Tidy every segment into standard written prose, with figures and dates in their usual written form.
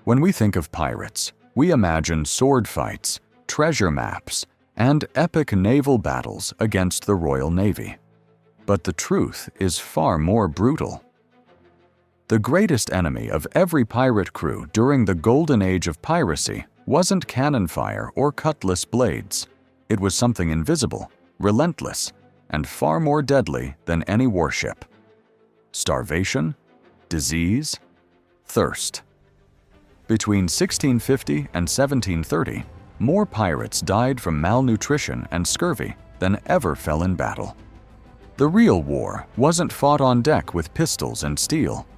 When we think of pirates, we imagine sword fights, treasure maps, and epic naval battles against the Royal Navy. But the truth is far more brutal. The greatest enemy of every pirate crew during the Golden Age of Piracy wasn't cannon fire or cutlass blades. It was something invisible, relentless, and far more deadly than any warship. Starvation, disease, thirst. Between 1650 and 1730, more pirates died from malnutrition and scurvy than ever fell in battle. The real war wasn't fought on deck with pistols and steel.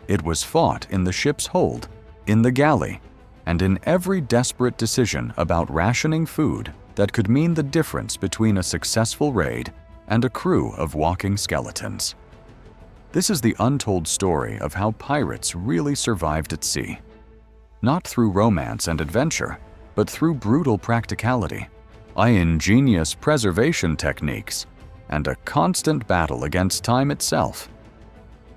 It was fought in the ship's hold, in the galley, and in every desperate decision about rationing food that could mean the difference between a successful raid and a crew of walking skeletons. This is the untold story of how pirates really survived at sea. Not through romance and adventure, but through brutal practicality, ingenious preservation techniques, and a constant battle against time itself.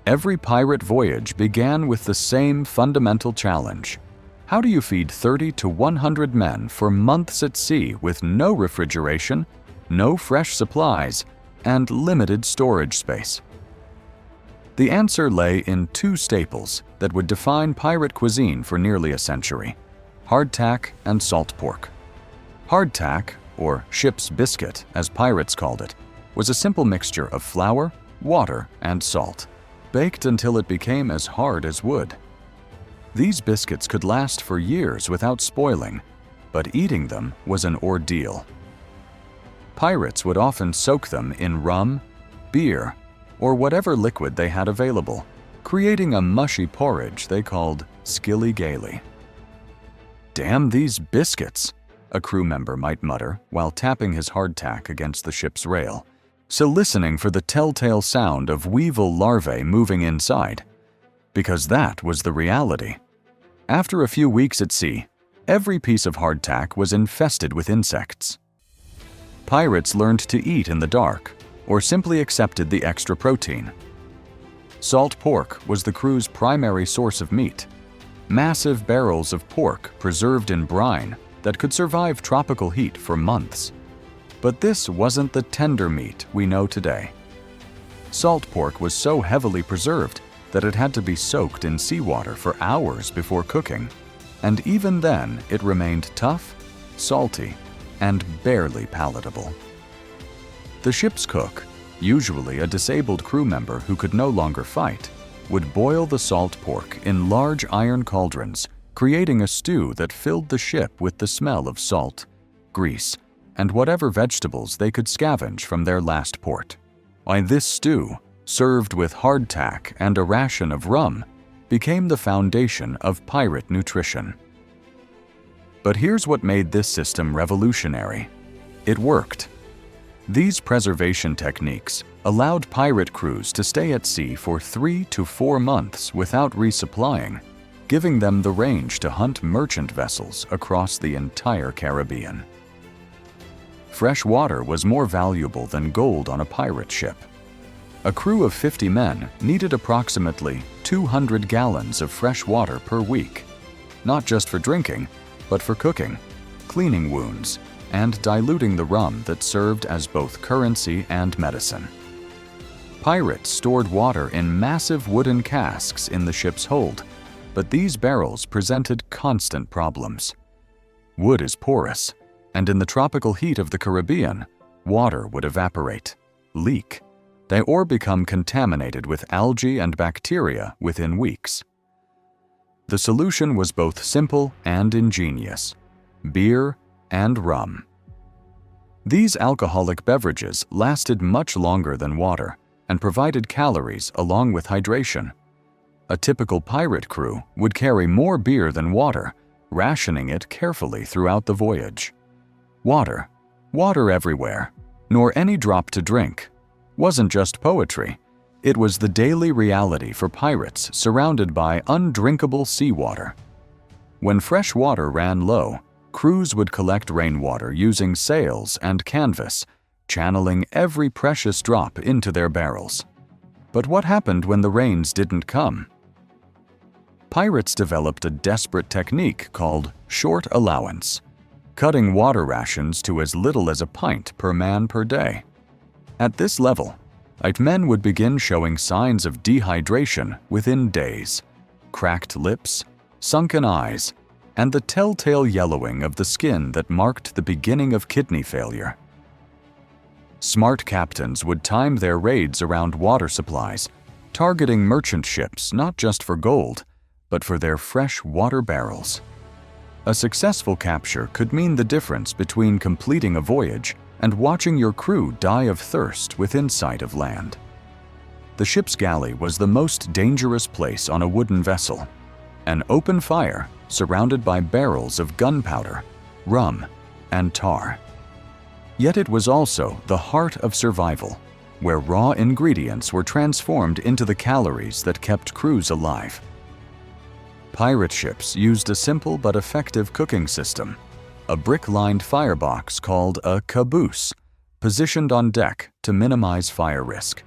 Every pirate voyage began with the same fundamental challenge. How do you feed 30 to 100 men for months at sea with no refrigeration, no fresh supplies, and limited storage space? The answer lay in two staples that would define pirate cuisine for nearly a century: hardtack and salt pork. Hardtack, or ship's biscuit as pirates called it, was a simple mixture of flour, water, and salt, baked until it became as hard as wood. These biscuits could last for years without spoiling, but eating them was an ordeal. Pirates would often soak them in rum, beer, or whatever liquid they had available, creating a mushy porridge they called skilly-gaily. "Damn these biscuits," a crew member might mutter while tapping his hardtack against the ship's rail, still listening for the telltale sound of weevil larvae moving inside. Because that was the reality. After a few weeks at sea, every piece of hardtack was infested with insects. Pirates learned to eat in the dark, or simply accepted the extra protein. Salt pork was the crew's primary source of meat. Massive barrels of pork preserved in brine that could survive tropical heat for months. But this wasn't the tender meat we know today. Salt pork was so heavily preserved that it had to be soaked in seawater for hours before cooking, and even then it remained tough, salty, and barely palatable. The ship's cook, usually a disabled crew member who could no longer fight, would boil the salt pork in large iron cauldrons, creating a stew that filled the ship with the smell of salt, grease, and whatever vegetables they could scavenge from their last port. Why, this stew, served with hardtack and a ration of rum, became the foundation of pirate nutrition. But here's what made this system revolutionary. It worked. These preservation techniques allowed pirate crews to stay at sea for 3 to 4 months without resupplying, giving them the range to hunt merchant vessels across the entire Caribbean. Fresh water was more valuable than gold on a pirate ship. A crew of 50 men needed approximately 200 gallons of fresh water per week, not just for drinking, but for cooking, cleaning wounds, and diluting the rum that served as both currency and medicine. Pirates stored water in massive wooden casks in the ship's hold, but these barrels presented constant problems. Wood is porous, and in the tropical heat of the Caribbean, water would evaporate, leak, or become contaminated with algae and bacteria within weeks. The solution was both simple and ingenious: beer and rum. These alcoholic beverages lasted much longer than water and provided calories along with hydration. A typical pirate crew would carry more beer than water, rationing it carefully throughout the voyage. Water everywhere, nor any drop to drink, wasn't just poetry. It was the daily reality for pirates surrounded by undrinkable seawater. When fresh water ran low, crews would collect rainwater using sails and canvas, channeling every precious drop into their barrels. But what happened when the rains didn't come? pirates developed a desperate technique called short allowance, cutting water rations to as little as a pint per man per day. At this level, men would begin showing signs of dehydration within days: cracked lips, sunken eyes, and the telltale yellowing of the skin that marked the beginning of kidney failure. Smart captains would time their raids around water supplies, targeting merchant ships not just for gold, but for their fresh water barrels. A successful capture could mean the difference between completing a voyage and watching your crew die of thirst within sight of land. The ship's galley was the most dangerous place on a wooden vessel, an open fire surrounded by barrels of gunpowder, rum, and tar. Yet it was also the heart of survival, where raw ingredients were transformed into the calories that kept crews alive. Pirate ships used a simple but effective cooking system, a brick-lined firebox called a caboose, positioned on deck to minimize fire risk.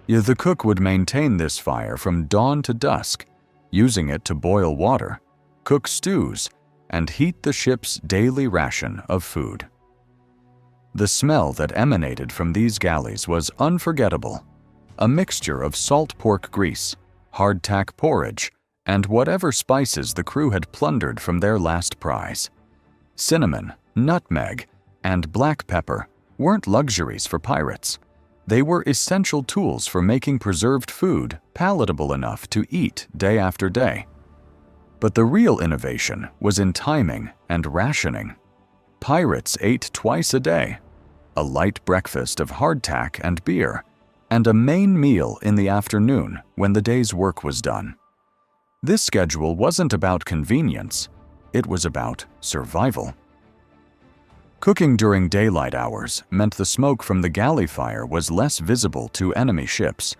The cook would maintain this fire from dawn to dusk, using it to boil water, cook stews, and heat the ship's daily ration of food. The smell that emanated from these galleys was unforgettable, a mixture of salt pork grease, hardtack porridge, and whatever spices the crew had plundered from their last prize. Cinnamon, nutmeg, and black pepper weren't luxuries for pirates. They were essential tools for making preserved food palatable enough to eat day after day. But the real innovation was in timing and rationing. Pirates ate twice a day, a light breakfast of hardtack and beer, and a main meal in the afternoon when the day's work was done. This schedule wasn't about convenience, it was about survival. Cooking during daylight hours meant the smoke from the galley fire was less visible to enemy ships,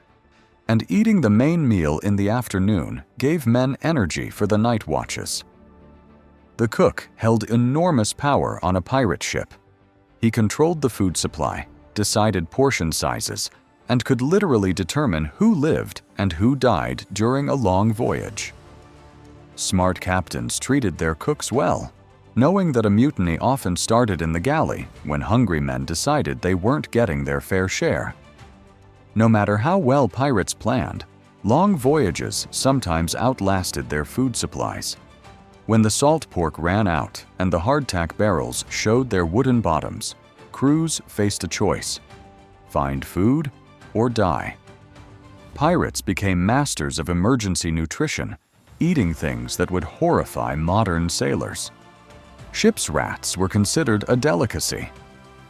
and eating the main meal in the afternoon gave men energy for the night watches. The cook held enormous power on a pirate ship. He controlled the food supply, decided portion sizes, and could literally determine who lived and who died during a long voyage. Smart captains treated their cooks well, knowing that a mutiny often started in the galley when hungry men decided they weren't getting their fair share. No matter how well pirates planned, long voyages sometimes outlasted their food supplies. When the salt pork ran out and the hardtack barrels showed their wooden bottoms, crews faced a choice: find food or die. Pirates became masters of emergency nutrition, eating things that would horrify modern sailors. Ship's rats were considered a delicacy.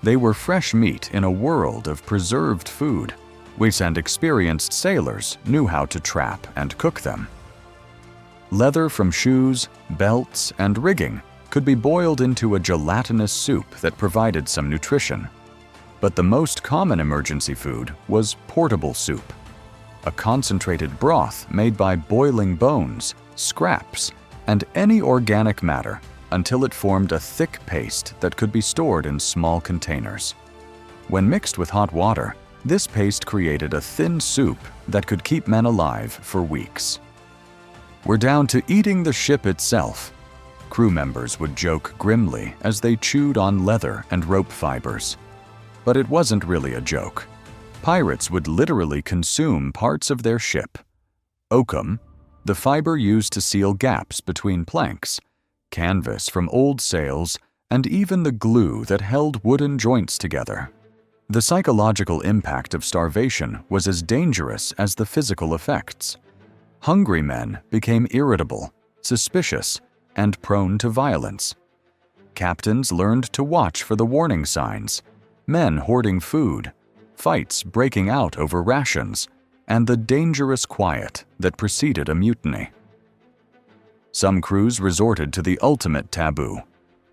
They were fresh meat in a world of preserved food, and experienced sailors knew how to trap and cook them. Leather from shoes, belts, and rigging could be boiled into a gelatinous soup that provided some nutrition. But the most common emergency food was portable soup, a concentrated broth made by boiling bones, scraps, and any organic matter until it formed a thick paste that could be stored in small containers. When mixed with hot water, this paste created a thin soup that could keep men alive for weeks. "We're down to eating the ship itself," crew members would joke grimly as they chewed on leather and rope fibers. But it wasn't really a joke. Pirates would literally consume parts of their ship: oakum, the fiber used to seal gaps between planks, canvas from old sails, and even the glue that held wooden joints together. The psychological impact of starvation was as dangerous as the physical effects. Hungry men became irritable, suspicious, and prone to violence. Captains learned to watch for the warning signs: men hoarding food, fights breaking out over rations, and the dangerous quiet that preceded a mutiny. Some crews resorted to the ultimate taboo,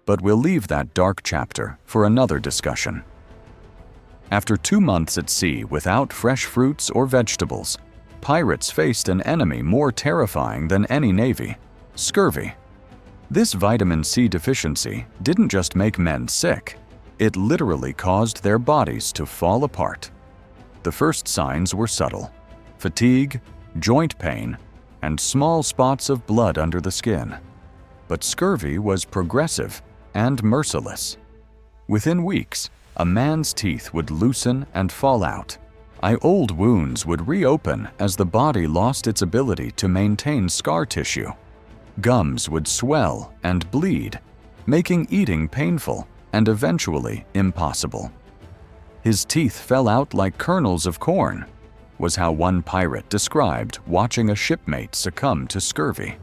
but we'll leave that dark chapter for another discussion. After 2 months at sea without fresh fruits or vegetables, pirates faced an enemy more terrifying than any navy: scurvy. This vitamin C deficiency didn't just make men sick, it literally caused their bodies to fall apart. The first signs were subtle: fatigue, joint pain, and small spots of blood under the skin. But scurvy was progressive and merciless. Within weeks, a man's teeth would loosen and fall out. Old wounds would reopen as the body lost its ability to maintain scar tissue. Gums would swell and bleed, making eating painful and eventually impossible. His teeth fell out like kernels of corn, was how one pirate described watching a shipmate succumb to scurvy.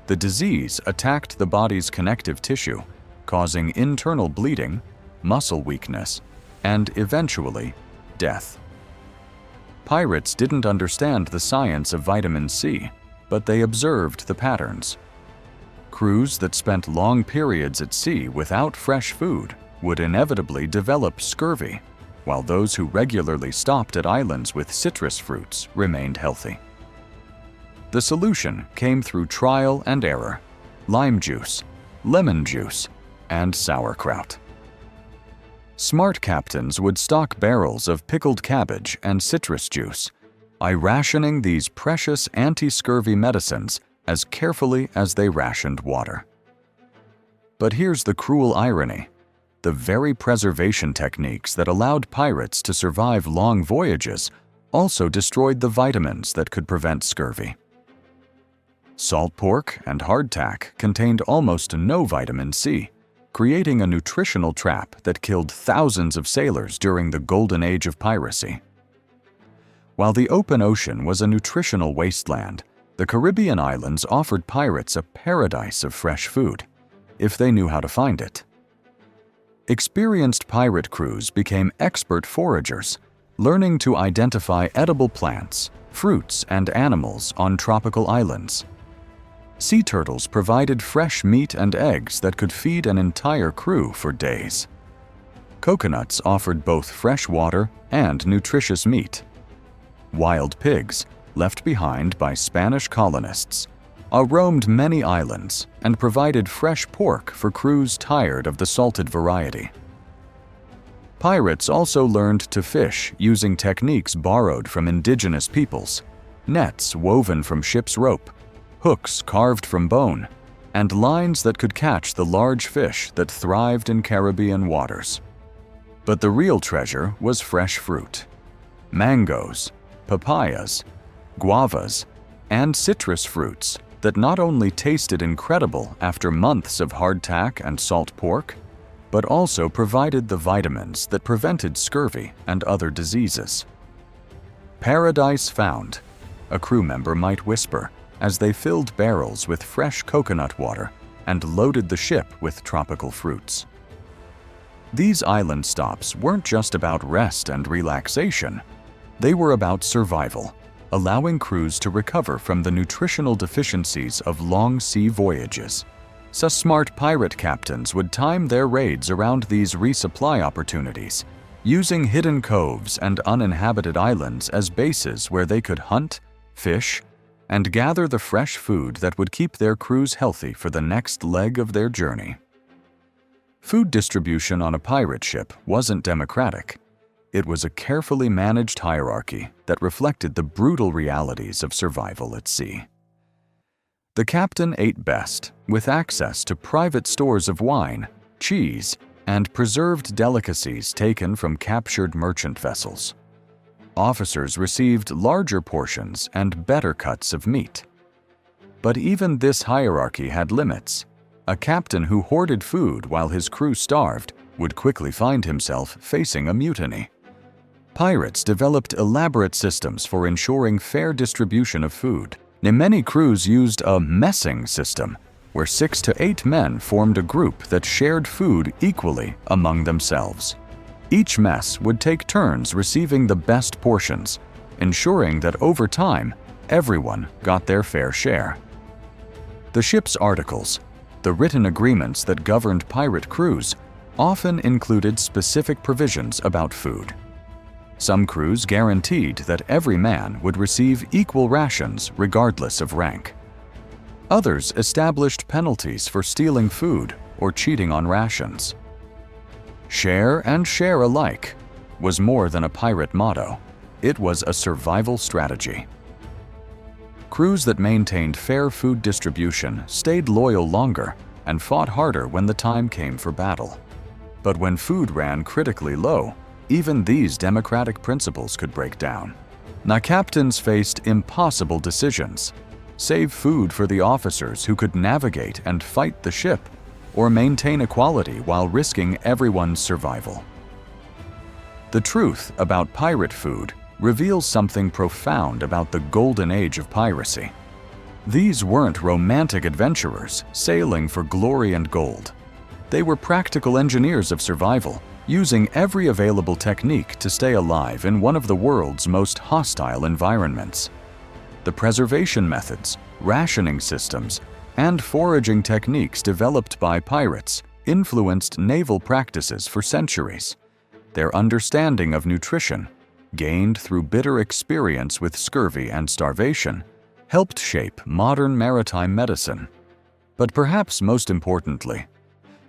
The disease attacked the body's connective tissue, causing internal bleeding, muscle weakness, and eventually death. Pirates didn't understand the science of vitamin C, but they observed the patterns. Crews that spent long periods at sea without fresh food would inevitably develop scurvy, while those who regularly stopped at islands with citrus fruits remained healthy. The solution came through trial and error: lime juice, lemon juice, and sauerkraut. Smart captains would stock barrels of pickled cabbage and citrus juice, rationing these precious anti-scurvy medicines as carefully as they rationed water. But here's the cruel irony: the very preservation techniques that allowed pirates to survive long voyages also destroyed the vitamins that could prevent scurvy. Salt pork and hardtack contained almost no vitamin C, creating a nutritional trap that killed thousands of sailors during the Golden Age of Piracy. While the open ocean was a nutritional wasteland, the Caribbean islands offered pirates a paradise of fresh food, if they knew how to find it. Experienced pirate crews became expert foragers, learning to identify edible plants, fruits, and animals on tropical islands. Sea turtles provided fresh meat and eggs that could feed an entire crew for days. Coconuts offered both fresh water and nutritious meat. Wild pigs, left behind by Spanish colonists, roamed many islands and provided fresh pork for crews tired of the salted variety. Pirates also learned to fish using techniques borrowed from indigenous peoples: nets woven from ship's rope, hooks carved from bone, and lines that could catch the large fish that thrived in Caribbean waters. But the real treasure was fresh fruit: mangoes, papayas, guavas, and citrus fruits that not only tasted incredible after months of hardtack and salt pork, but also provided the vitamins that prevented scurvy and other diseases. "Paradise found," a crew member might whisper as they filled barrels with fresh coconut water and loaded the ship with tropical fruits. These island stops weren't just about rest and relaxation. They were about survival, allowing crews to recover from the nutritional deficiencies of long sea voyages. So smart pirate captains would time their raids around these resupply opportunities, using hidden coves and uninhabited islands as bases where they could hunt, fish, and gather the fresh food that would keep their crews healthy for the next leg of their journey. Food distribution on a pirate ship wasn't democratic. It was a carefully managed hierarchy that reflected the brutal realities of survival at sea. The captain ate best, with access to private stores of wine, cheese, and preserved delicacies taken from captured merchant vessels. Officers received larger portions and better cuts of meat. But even this hierarchy had limits. A captain who hoarded food while his crew starved would quickly find himself facing a mutiny. Pirates developed elaborate systems for ensuring fair distribution of food. Many crews used a messing system, where 6 to 8 men formed a group that shared food equally among themselves. Each mess would take turns receiving the best portions, ensuring that over time, everyone got their fair share. The ship's articles, the written agreements that governed pirate crews, often included specific provisions about food. Some crews guaranteed that every man would receive equal rations regardless of rank. Others established penalties for stealing food or cheating on rations. Share and share alike was more than a pirate motto. It was a survival strategy. Crews that maintained fair food distribution stayed loyal longer and fought harder when the time came for battle. But when food ran critically low, even these democratic principles could break down. Now, captains faced impossible decisions: save food for the officers who could navigate and fight the ship, or maintain equality while risking everyone's survival. The truth about pirate food reveals something profound about the Golden Age of Piracy. These weren't romantic adventurers sailing for glory and gold. They were practical engineers of survival, using every available technique to stay alive in one of the world's most hostile environments. The preservation methods, rationing systems, and foraging techniques developed by pirates influenced naval practices for centuries. Their understanding of nutrition, gained through bitter experience with scurvy and starvation, helped shape modern maritime medicine. But perhaps most importantly,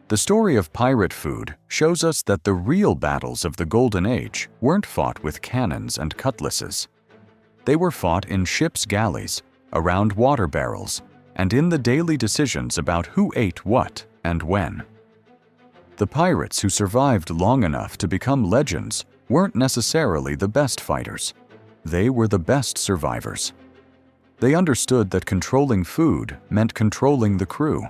the story of pirate food shows us that the real battles of the Golden Age weren't fought with cannons and cutlasses. They were fought in ships' galleys, around water barrels, and in the daily decisions about who ate what and when. The pirates who survived long enough to become legends weren't necessarily the best fighters. They were the best survivors. They understood that controlling food meant controlling the crew,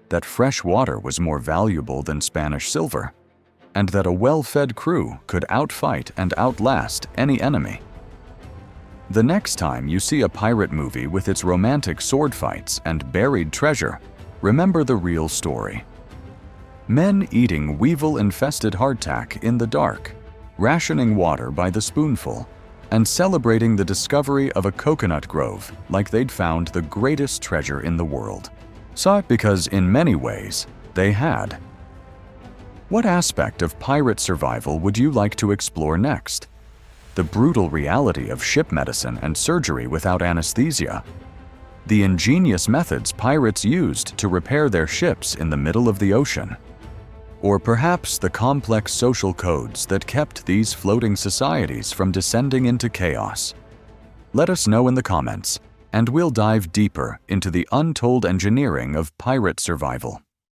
that fresh water was more valuable than Spanish silver, and that a well-fed crew could outfight and outlast any enemy. The next time you see a pirate movie with its romantic sword fights and buried treasure, remember the real story. Men eating weevil-infested hardtack in the dark, rationing water by the spoonful, and celebrating the discovery of a coconut grove like they'd found the greatest treasure in the world. Saw it because in many ways, they had. What aspect of pirate survival would you like to explore next? The brutal reality of ship medicine and surgery without anesthesia? The ingenious methods pirates used to repair their ships in the middle of the ocean? Or perhaps the complex social codes that kept these floating societies from descending into chaos? Let us know in the comments, and we'll dive deeper into the untold engineering of pirate survival.